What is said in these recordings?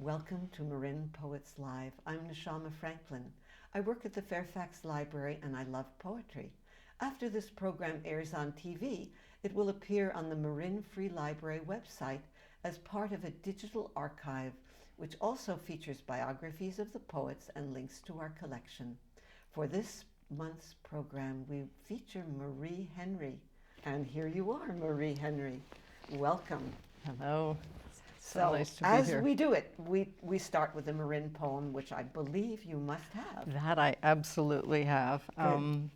Welcome to Marin Poets Live. I'm Neshama Franklin. I work at the Fairfax Library and I love poetry. After this program airs on TV, it will appear on the Marin Free Library website as part of a digital archive, which also features biographies of the poets and links to our collection. For this month's program, we feature Marie Henry. And here you are, Marie Henry. Welcome. Hello. So, nice to be as here. we do it, we start with a Marin poem, which I believe you must have. That I absolutely have.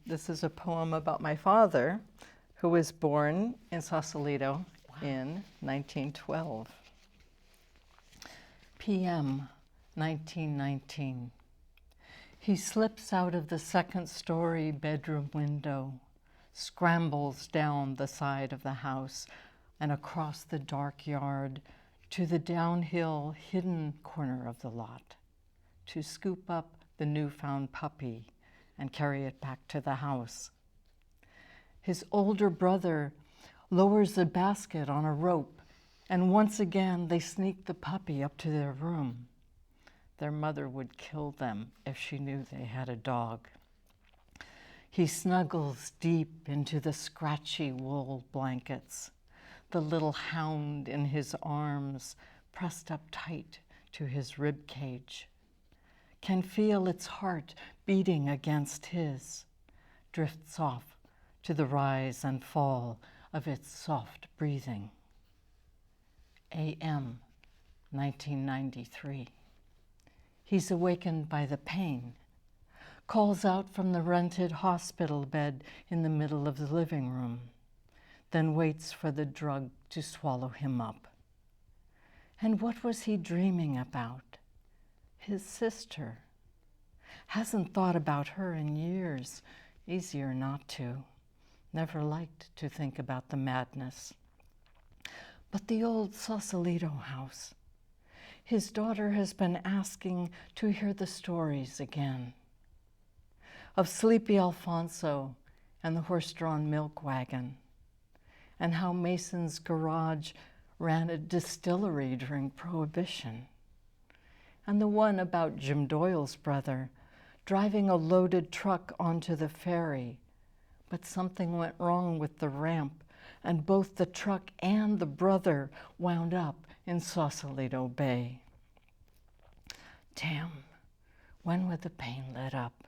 This is a poem about my father, who was born in Sausalito in 1912. PM 1919. He slips out of the second-story bedroom window, scrambles down the side of the house and across the dark yard to the downhill, hidden corner of the lot, to scoop up the newfound puppy and carry it back to the house. His older brother lowers the basket on a rope, and once again they sneak the puppy up to their room. Their mother would kill them if she knew they had a dog. He snuggles deep into the scratchy wool blankets, the little hound in his arms pressed up tight to his rib cage, can feel its heart beating against his, drifts off to the rise and fall of its soft breathing. AM 1993. He's awakened by the pain, calls out from the rented hospital bed in the middle of the living room, then waits for the drug to swallow him up. And what was he dreaming about? His sister. Hasn't thought about her in years. Easier not to. Never liked to think about the madness. But the old Sausalito house. His daughter has been asking to hear the stories again. Of Sleepy Alfonso and the horse-drawn milk wagon, and how Mason's garage ran a distillery during Prohibition, and the one about Jim Doyle's brother driving a loaded truck onto the ferry, but something went wrong with the ramp, and both the truck and the brother wound up in Sausalito Bay. Damn, when would the pain let up?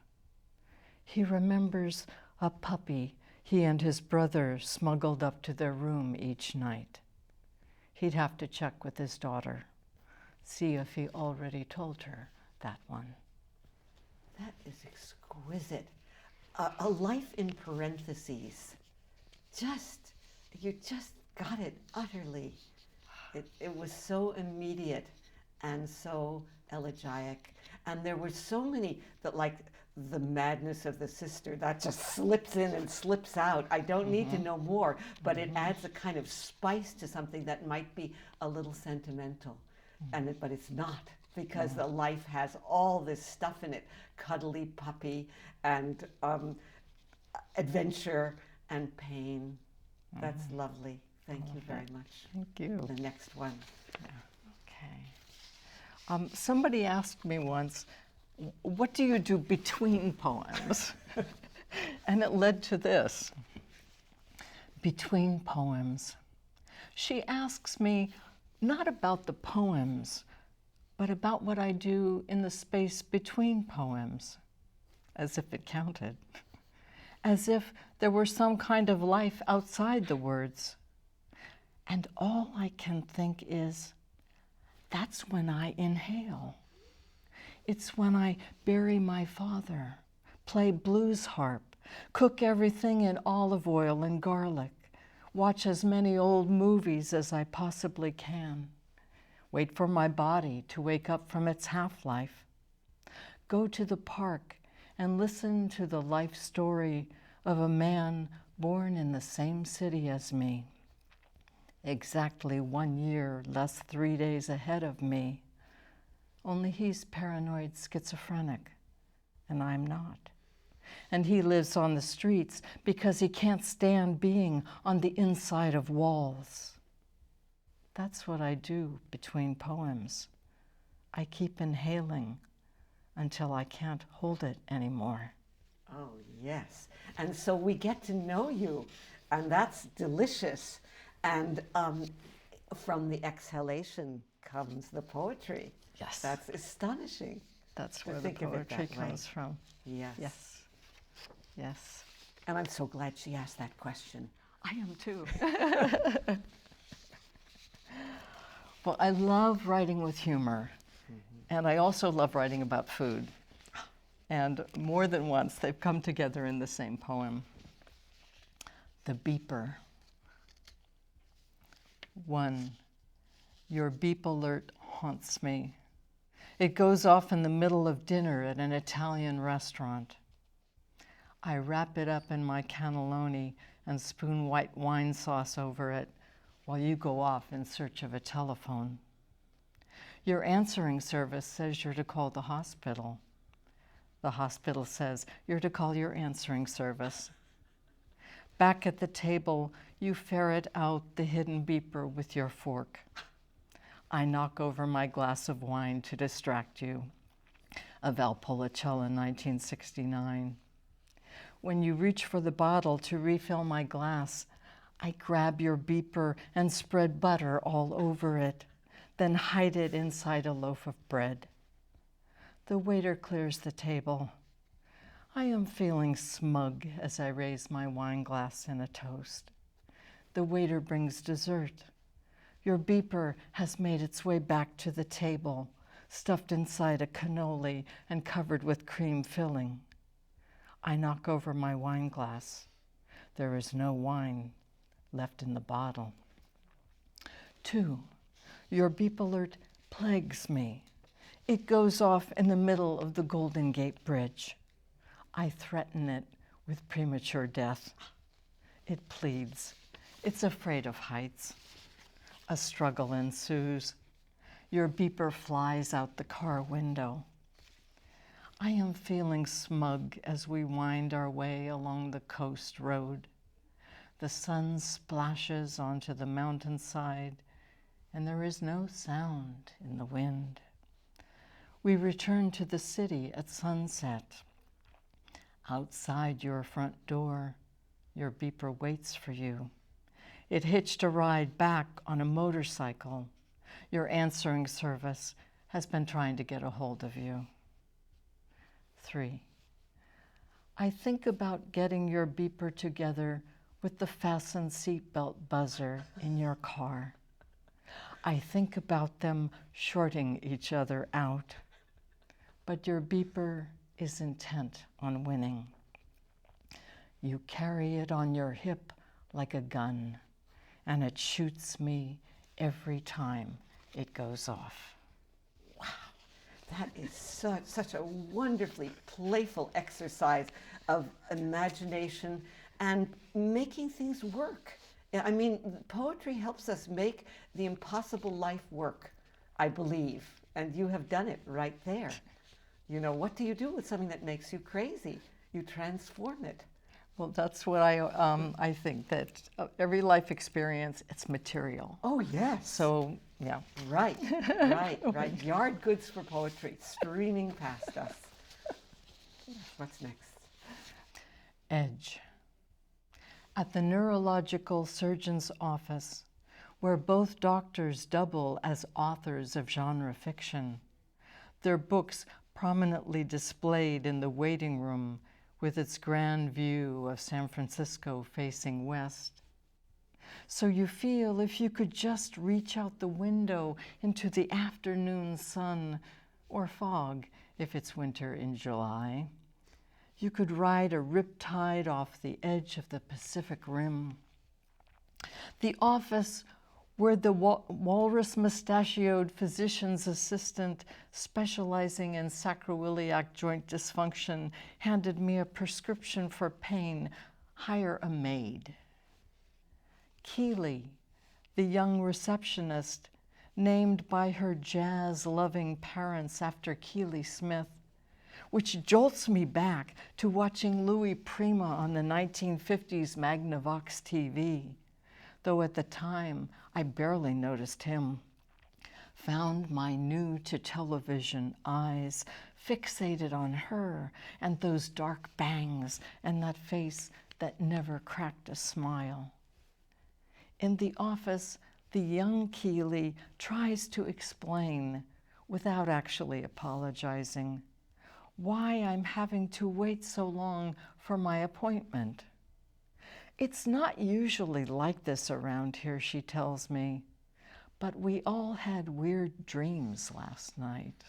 He remembers a puppy he and his brother smuggled up to their room each night. He'd have to check with his daughter, see if he already told her that one. That is exquisite. A life in parentheses. You just got it utterly. It was so immediate and so elegiac. And there were so many that, like, the madness of the sister, that just slips in and slips out. I don't need to know more, but it adds a kind of spice to something that might be a little sentimental. But it's not, because the life has all this stuff in it. Cuddly puppy and adventure and pain. That's lovely. Thank you very much. Thank you. The next one. Okay. Somebody asked me once, what do you do between poems? And it led to this. Between poems. She asks me not about the poems, but about what I do in the space between poems, as if it counted, as if there were some kind of life outside the words. And all I can think is, that's when I inhale. It's when I bury my father, play blues harp, cook everything in olive oil and garlic, watch as many old movies as I possibly can, wait for my body to wake up from its half-life, go to the park and listen to the life story of a man born in the same city as me, exactly 1 year less 3 days ahead of me. Only he's paranoid schizophrenic, and I'm not. And he lives on the streets because he can't stand being on the inside of walls. That's what I do between poems. I keep inhaling until I can't hold it anymore. Oh, yes. And so we get to know you, and that's delicious. And from the exhalation comes the poetry. Yes. That's astonishing. That's to where the think of it poetry that way. comes from. Yes. Yes. Yes. And I'm so glad she asked that question. I am too. Well, I love writing with humor, and I also love writing about food. And more than once, they've come together in the same poem. The Beeper. 1. Your beep alert haunts me. It goes off in the middle of dinner at an Italian restaurant. I wrap it up in my cannelloni and spoon white wine sauce over it while you go off in search of a telephone. Your answering service says you're to call the hospital. The hospital says you're to call your answering service. Back at the table, you ferret out the hidden beeper with your fork. I knock over my glass of wine to distract you, a Valpolicella 1969. When you reach for the bottle to refill my glass, I grab your beeper and spread butter all over it, then hide it inside a loaf of bread. The waiter clears the table. I am feeling smug as I raise my wine glass in a toast. The waiter brings dessert. Your beeper has made its way back to the table, stuffed inside a cannoli and covered with cream filling. I knock over my wine glass. There is no wine left in the bottle. 2. Your beep alert plagues me. It goes off in the middle of the Golden Gate Bridge. I threaten it with premature death. It pleads. It's afraid of heights. A struggle ensues. Your beeper flies out the car window. I am feeling smug as we wind our way along the coast road. The sun splashes onto the mountainside, and there is no sound in the wind. We return to the city at sunset. Outside your front door, your beeper waits for you. It hitched a ride back on a motorcycle. Your answering service has been trying to get a hold of you. 3. I think about getting your beeper together with the fasten seatbelt buzzer in your car. I think about them shorting each other out. But your beeper is intent on winning. You carry it on your hip like a gun, and it shoots me every time it goes off. Wow, that is such a wonderfully playful exercise of imagination and making things work. I mean, poetry helps us make the impossible life work, I believe, and you have done it right there. You know, what do you do with something that makes you crazy? You transform it. Well, that's what I think, that every life experience, it's material. Oh, yes. So, yeah. Right. Yard goods for poetry, streaming past us. What's next? Edge. At the neurological surgeon's office, where both doctors double as authors of genre fiction, their books prominently displayed in the waiting room with its grand view of San Francisco facing west. So you feel if you could just reach out the window into the afternoon sun, or fog if it's winter in July, you could ride a riptide off the edge of the Pacific Rim. The office where the walrus mustachioed physician's assistant specializing in sacroiliac joint dysfunction handed me a prescription for pain, hire a maid. Keely, the young receptionist, named by her jazz-loving parents after Keely Smith, which jolts me back to watching Louis Prima on the 1950s Magnavox TV, though at the time I barely noticed him. found my new-to-television eyes fixated on her and those dark bangs and that face that never cracked a smile. In the office, the young Keeley tries to explain, without actually apologizing, why I'm having to wait so long for my appointment. It's not usually like this around here, she tells me, but we all had weird dreams last night.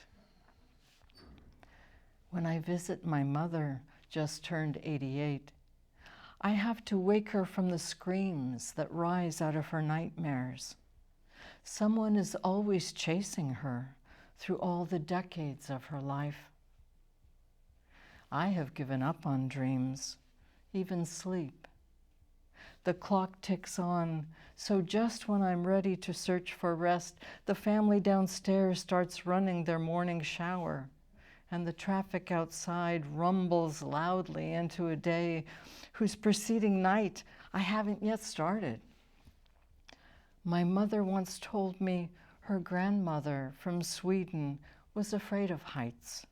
When I visit my mother, just turned 88, I have to wake her from the screams that rise out of her nightmares. Someone is always chasing her through all the decades of her life. I have given up on dreams, even sleep. The clock ticks on, so just when I'm ready to search for rest, the family downstairs starts running their morning shower, and the traffic outside rumbles loudly into a day whose preceding night I haven't yet started. My mother once told me her grandmother from Sweden was afraid of heights,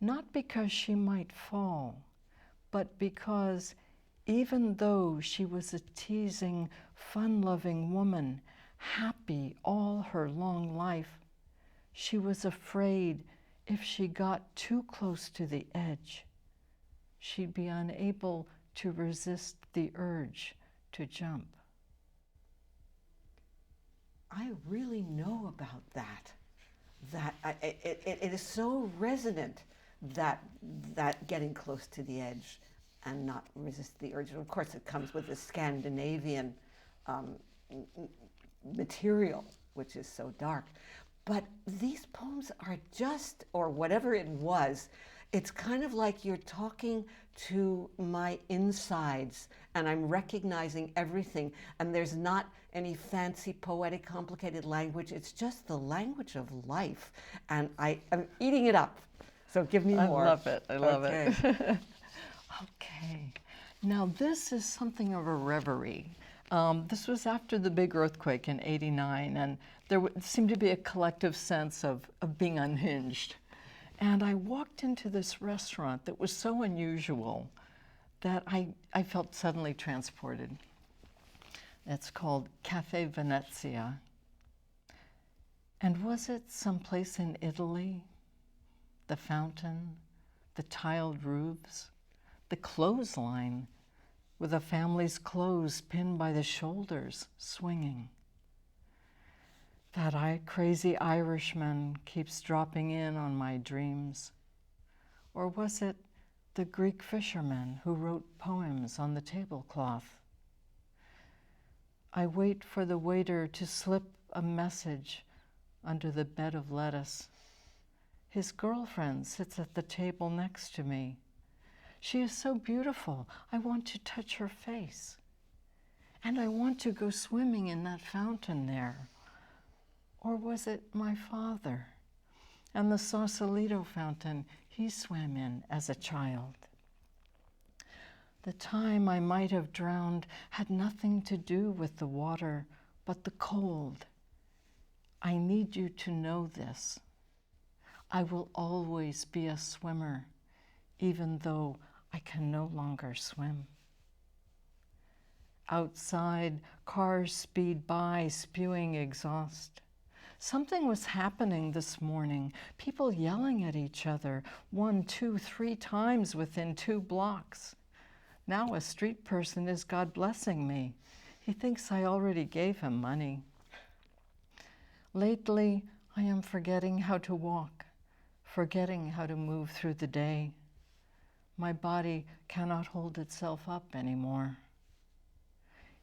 not because she might fall, but because even though she was a teasing, fun-loving woman, happy all her long life, she was afraid if she got too close to the edge, she'd be unable to resist the urge to jump. I really know about that. It is so resonant, that getting close to the edge and not resist the urge. Of course, it comes with the Scandinavian material, which is so dark. But these poems are just, or whatever it was, it's kind of like you're talking to my insides and I'm recognizing everything, and there's not any fancy, poetic, complicated language. It's just the language of life, and I'm eating it up. So give me more. I love it. I love it. Okay. Now this is something of a reverie. This was after the big earthquake in '89, and there seemed to be a collective sense of being unhinged. And I walked into this restaurant that was so unusual that I felt suddenly transported. It's called Cafe Venecia. And was it someplace in Italy? The fountain, the tiled roofs, the clothesline with a family's clothes pinned by the shoulders, swinging. That crazy Irishman keeps dropping in on my dreams. Or was it the Greek fisherman who wrote poems on the tablecloth? I wait for the waiter to slip a message under the bed of lettuce. His girlfriend sits at the table next to me. She is so beautiful, I want to touch her face. And I want to go swimming in that fountain there. Or was it my father and the Sausalito fountain he swam in as a child? The time I might have drowned had nothing to do with the water, but the cold. I need you to know this. I will always be a swimmer, even though I can no longer swim. Outside, cars speed by, spewing exhaust. Something was happening this morning, people yelling at each other 1, 2, 3 times within 2 blocks. Now a street person is God blessing me. He thinks I already gave him money. Lately, I am forgetting how to walk, forgetting how to move through the day. My body cannot hold itself up anymore.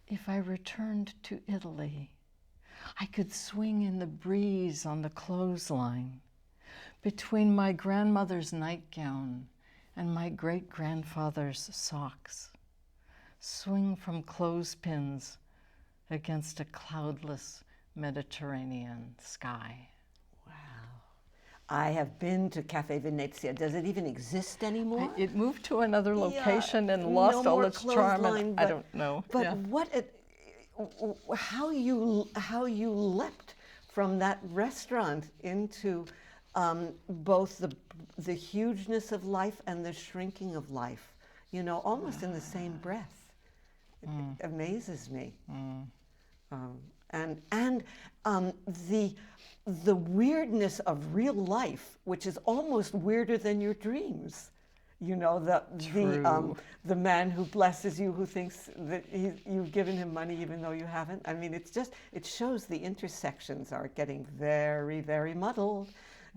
If I returned to Italy, I could swing in the breeze on the clothesline between my grandmother's nightgown and my great-grandfather's socks, swing from clothespins against a cloudless Mediterranean sky. Wow. I have been to Cafe Venezia. Does it even exist anymore? It moved to another location and lost all its charm, and I don't know. But how you leapt from that restaurant into both the hugeness of life and the shrinking of life, you know, almost in the same breath. It amazes me. And the weirdness of real life, which is almost weirder than your dreams. You know, the man who blesses you, who thinks that you've given him money even though you haven't. I mean, it shows the intersections are getting very, very muddled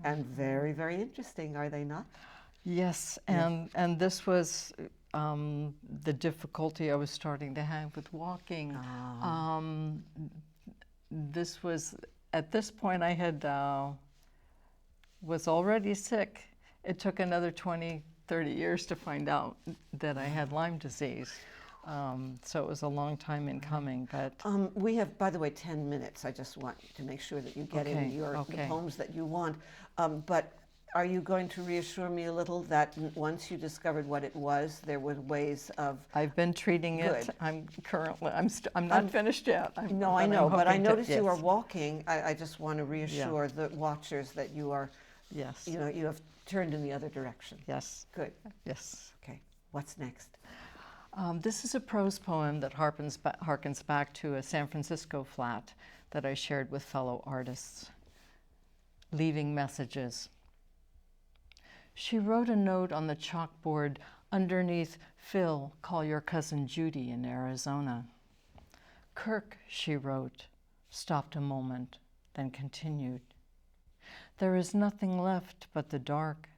and very, very interesting, are they not? Yes, and this was the difficulty I was starting to have with walking. This was, at this point I had, was already sick. It took another 20, 30 years to find out that I had Lyme disease. So it was a long time in coming, but... we have, by the way, 10 minutes. I just want to make sure that you get in the poems that you want. But are you going to reassure me a little that once you discovered what it was, there were ways of... I've been treating it. I'm currently, I'm not finished yet. No, I know, but I noticed you are walking. I just want to reassure the watchers that you are, you know, you have turned in the other direction. Yes. Good. Yes. Okay. What's next? This is a prose poem that harkens back to a San Francisco flat that I shared with fellow artists. Leaving messages. She wrote a note on the chalkboard underneath, "Phil, call your cousin Judy in Arizona." "Kirk," she wrote, stopped a moment, then continued. "There is nothing left but the dark,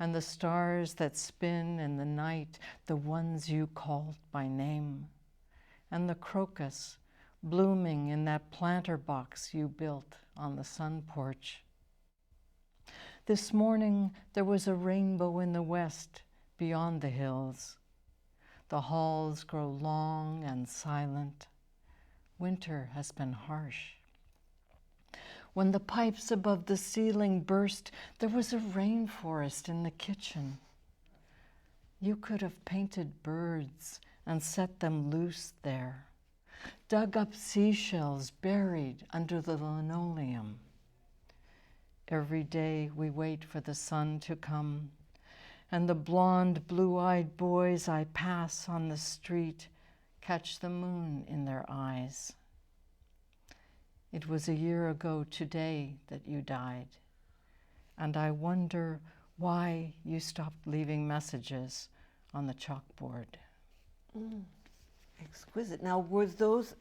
and the stars that spin in the night, the ones you called by name, and the crocus blooming in that planter box you built on the sun porch. This morning there was a rainbow in the west beyond the hills. The halls grow long and silent. Winter has been harsh. When the pipes above the ceiling burst, there was a rainforest in the kitchen. You could have painted birds and set them loose there, dug up seashells buried under the linoleum. Every day we wait for the sun to come, and the blonde, blue-eyed boys I pass on the street catch the moon in their eyes. It was a year ago today that you died, and I wonder why you stopped leaving messages on the chalkboard." Exquisite. Now, was those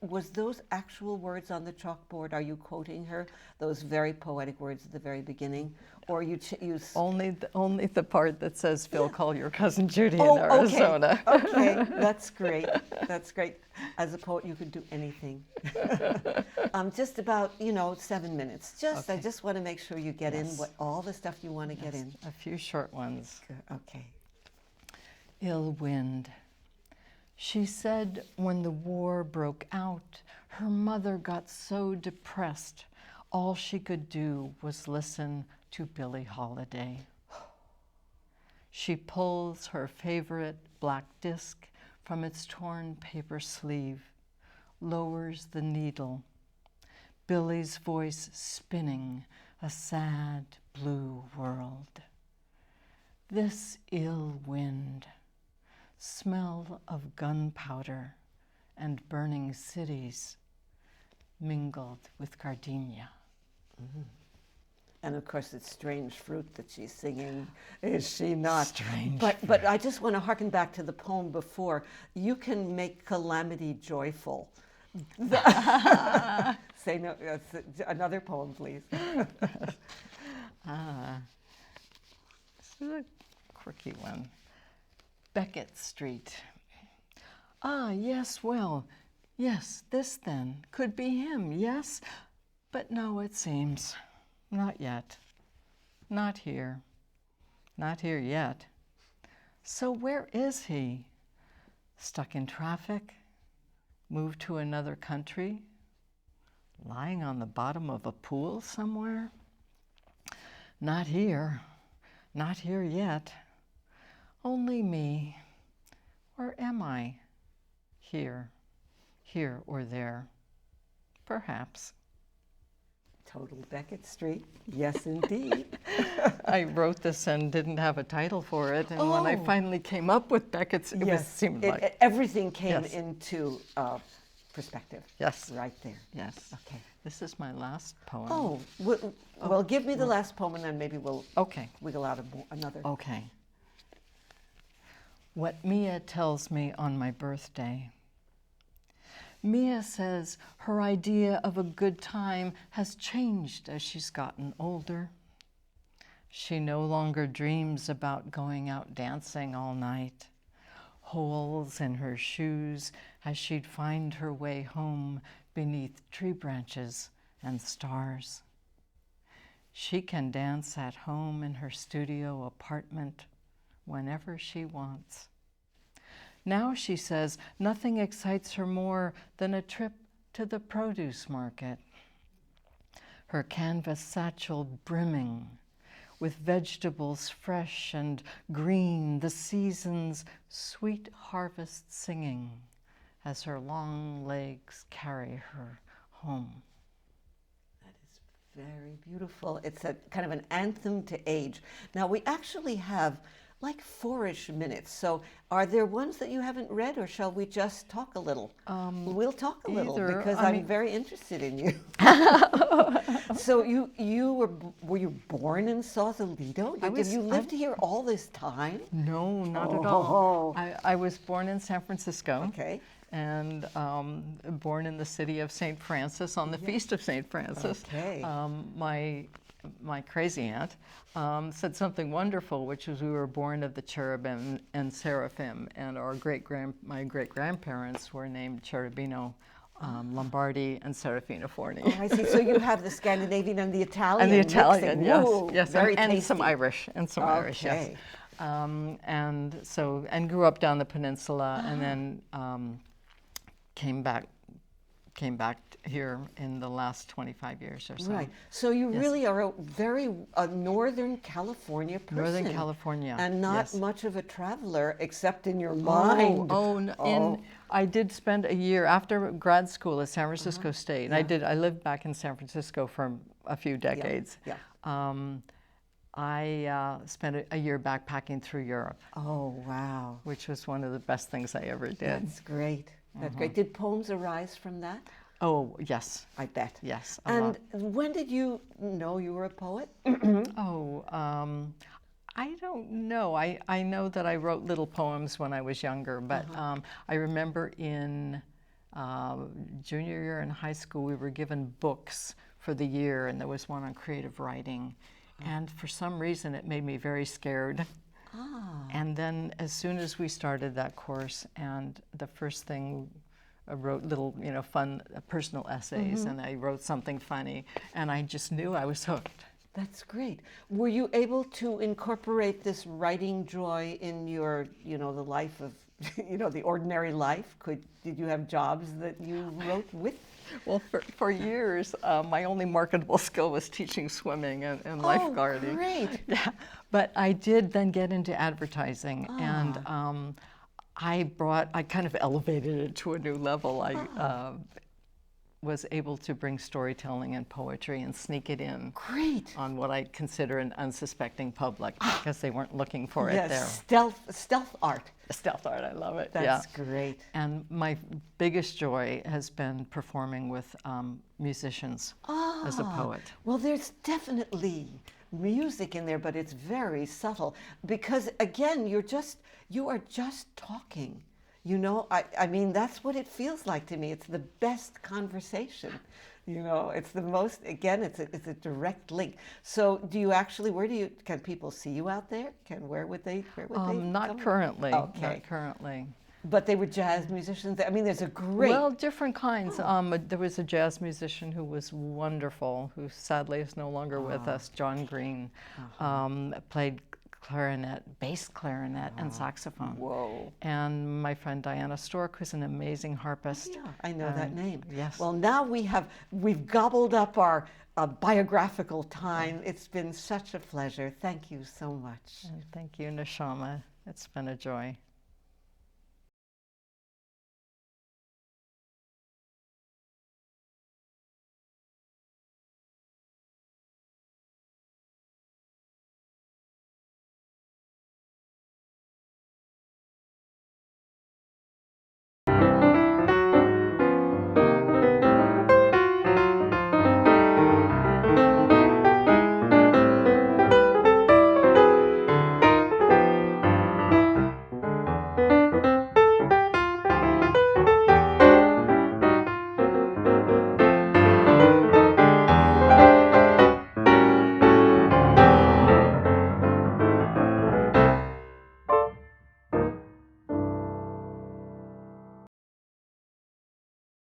actual words on the chalkboard? Are you quoting her, those very poetic words at the very beginning, or you use only the part that says, "Phil, call your cousin Judy in Arizona." Okay, that's great. That's great. As a poet, you could do anything. Just about 7 minutes. I just want to make sure you get in all the stuff you want to get in. A few short ones. Okay. Ill wind. She said when the war broke out, her mother got so depressed, all she could do was listen to Billie Holiday. She pulls her favorite black disc from its torn paper sleeve, lowers the needle, Billie's voice spinning a sad blue world. This ill wind, smell of gunpowder and burning cities mingled with gardenia. And of course, it's Strange Fruit that she's singing, is she not? Strange but I just want to harken back to the poem before. You can make calamity joyful. Say no. Another poem, please. This is a quirky one. Beckett Street. Yes, well, yes, this then could be him, yes, but no, it seems, not yet, not here yet. So where is he? Stuck in traffic? Moved to another country? Lying on the bottom of a pool somewhere? Not here yet. Only me, or am I? Here or there, perhaps. Total Beckett Street. Yes, indeed. I wrote this and didn't have a title for it, and when I finally came up with Beckett's, seemed like everything came Yes. into perspective. Yes. Right there. Yes. Okay. This is my last poem. Oh, well, give me the last poem, and then maybe we'll Okay. wiggle out another. Okay. What Mia tells me on my birthday. Mia says her idea of a good time has changed as she's gotten older. She no longer dreams about going out dancing all night. Holes in her shoes as she'd find her way home beneath tree branches and stars. She can dance at home in her studio apartment whenever she wants. Now, she says, nothing excites her more than a trip to the produce market. Her canvas satchel brimming with vegetables fresh and green, the season's sweet harvest singing as her long legs carry her home. That is very beautiful. It's a kind of an anthem to age. Now, we actually have like 4-ish minutes. So are there ones that you haven't read, or shall we just talk a little? We'll talk a little because I'm very interested in you. So were you born in Sausalito? Did you lived here all this time? No, not at all. I was born in San Francisco. Okay. And born in the city of St. Francis on the Feast of St. Francis. Okay. My crazy aunt said something wonderful, which was we were born of the cherubim and seraphim, and my great-grandparents were named Cherubino Lombardi and Serafina Forni. Oh, I see. So you have the Scandinavian and the Italian. And the Italian, mixing. yes, Whoa, yes, very and tasty. some Irish, yes. And grew up down the peninsula, and then came back here in the last 25 years or so. Right. So you really are a Northern California person. Northern California. And not much of a traveler, except in your mind. I did spend a year after grad school at San Francisco State. And I lived back in San Francisco for a few decades. Yeah. I spent a year backpacking through Europe. Oh, wow. Which was one of the best things I ever did. That's great. That's great. Did poems arise from that? Oh, yes. I bet. Yes. And when did you know you were a poet? I don't know. I know that I wrote little poems when I was younger, but I remember in junior year in high school, we were given books for the year, and there was one on creative writing. And for some reason, it made me very scared. And then as soon as we started that course, and the first thing, I wrote little, fun personal essays, and I wrote something funny, and I just knew I was hooked. That's great. Were you able to incorporate this writing joy in your, the life of, the ordinary life? Did you have jobs that you wrote with? Well, for years, my only marketable skill was teaching swimming and lifeguarding. Oh, great. Yeah, but I did then get into advertising, and I kind of elevated it to a new level. I was able to bring storytelling and poetry and sneak it in. Great. On what I consider an unsuspecting public, because they weren't looking for it there. Stealth art. Stealth art, I love it. That's great. And my biggest joy has been performing with musicians as a poet. Well, there's definitely music in there, but it's very subtle, because again, you are just talking. I mean, that's what it feels like to me. It's the best conversation. It's the most, again, it's a direct link. So can people see you out there? Where would they Not currently. Okay. Not currently. But they were jazz musicians. I mean, there's a great... Well, different kinds. There was a jazz musician who was wonderful, who sadly is no longer with us, John Green, played clarinet, bass clarinet, and saxophone. Whoa. And my friend Diana Stork, who's an amazing harpist. Yeah, I know that name. Yes. Well, now we've gobbled up our biographical time. It's been such a pleasure. Thank you so much. And thank you, Neshama. It's been a joy.